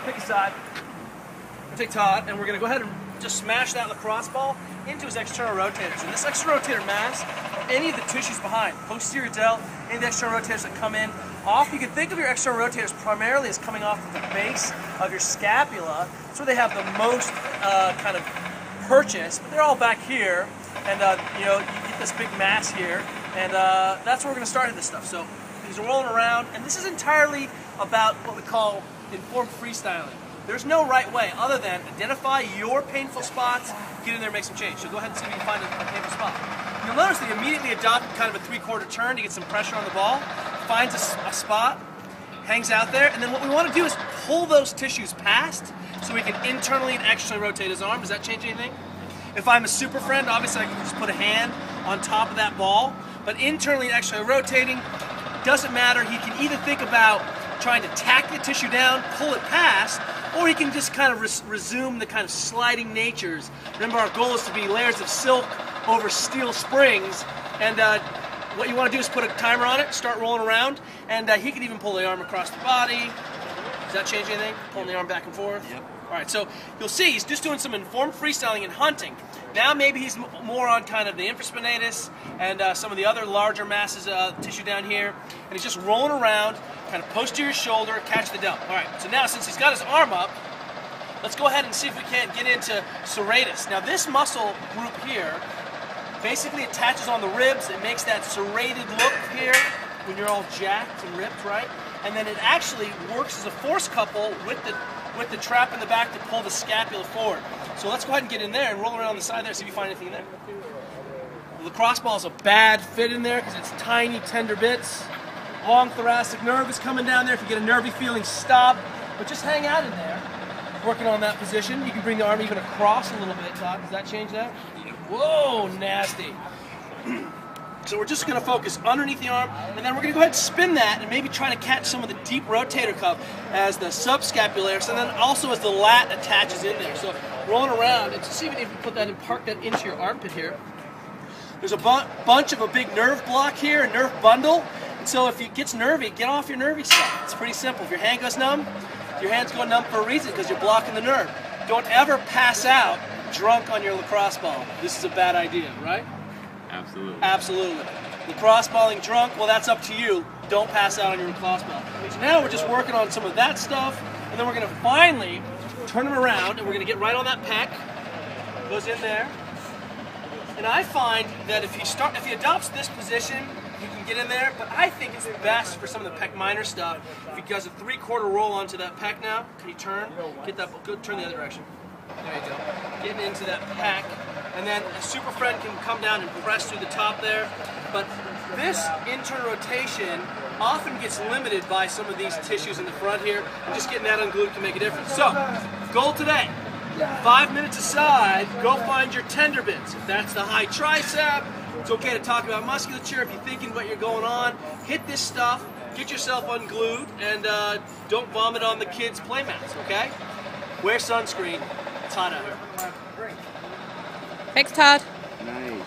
pick a side. We'll take Todd, and we're going to go ahead and just smash that lacrosse ball into his external rotators. And this external rotator mass, any of the tissues behind, posterior delt, any of the external rotators that come in, off. You can think of your external rotators primarily as coming off of the base of your scapula. That's where they have the most kind of purchase, but they're all back here. And you know, you get this big mass here, and that's where we're going to start this stuff. So these are rolling around, and this is entirely about what we call informed freestyling. There's no right way other than identify your painful spots, get in there and make some change. So go ahead and see if you can find a painful spot. You'll notice that he immediately adopted kind of a three-quarter turn to get some pressure on the ball, finds a spot, hangs out there, and then what we want to do is pull those tissues past so we can internally and externally rotate his arm. Does that change anything? If I'm a super friend, obviously I can just put a hand on top of that ball, but internally and externally rotating, doesn't matter. He can either think about trying to tack the tissue down, pull it past, or he can just kind of resume the kind of sliding natures. Remember, our goal is to be layers of silk over steel springs, and what you want to do is put a timer on it, start rolling around, and he can even pull the arm across the body. Does that change anything? Pulling the arm back and forth? Yep. All right, so you'll see he's just doing some informed freestyling and hunting. Now maybe he's more on kind of the infraspinatus and some of the other larger masses of tissue down here, and he's just rolling around, kind of posterior shoulder, catch the delt. All right, so now since he's got his arm up, let's go ahead and see if we can't get into serratus. Now this muscle group here basically attaches on the ribs. It makes that serrated look here when you're all jacked and ripped, right? And then it actually works as a force couple with the trap in the back to pull the scapula forward. So let's go ahead and get in there and roll around the side there, see if you find anything in there. The lacrosse ball is a bad fit in there because it's tiny, tender bits. Long thoracic nerve is coming down there. If you get a nervy feeling, stop. But just hang out in there, working on that position. You can bring the arm even across a little bit, Todd. Does that change that? Whoa, nasty. So we're just going to focus underneath the arm, and then we're going to go ahead and spin that and maybe try to catch some of the deep rotator cuff as the subscapularis, and then also as the lat attaches in there. So rolling around, and to see if you can put that and park that into your armpit here. There's a bunch of a big nerve block here, a nerve bundle, and so if it gets nervy, get off your nervy stuff. It's pretty simple. If your hand goes numb, your hand's going numb for a reason, because you're blocking the nerve. Don't ever pass out drunk on your lacrosse ball. This is a bad idea, right? Absolutely. Absolutely. Lacrosse balling drunk, well, that's up to you. Don't pass out on your lacrosse ball. So now we're just working on some of that stuff, and then we're going to finally turn him around, and we're going to get right on that pec. Goes in there. And I find that if he adopts this position, he can get in there, but I think it's best for some of the pec minor stuff. If he does a three-quarter roll onto that pec now, can you turn? Get that, go, turn the other direction. There you go. Getting into that pec. And then a super friend can come down and press through the top there. But this internal rotation often gets limited by some of these tissues in the front here. And just getting that unglued can make a difference. So, goal today, 5 minutes aside, go find your tender bits. If that's the high tricep, it's okay to talk about musculature. If you're thinking what you're going on, hit this stuff, get yourself unglued, and don't vomit on the kids' playmats, okay? Wear sunscreen. It's hot out here. Thanks, Todd. Nice.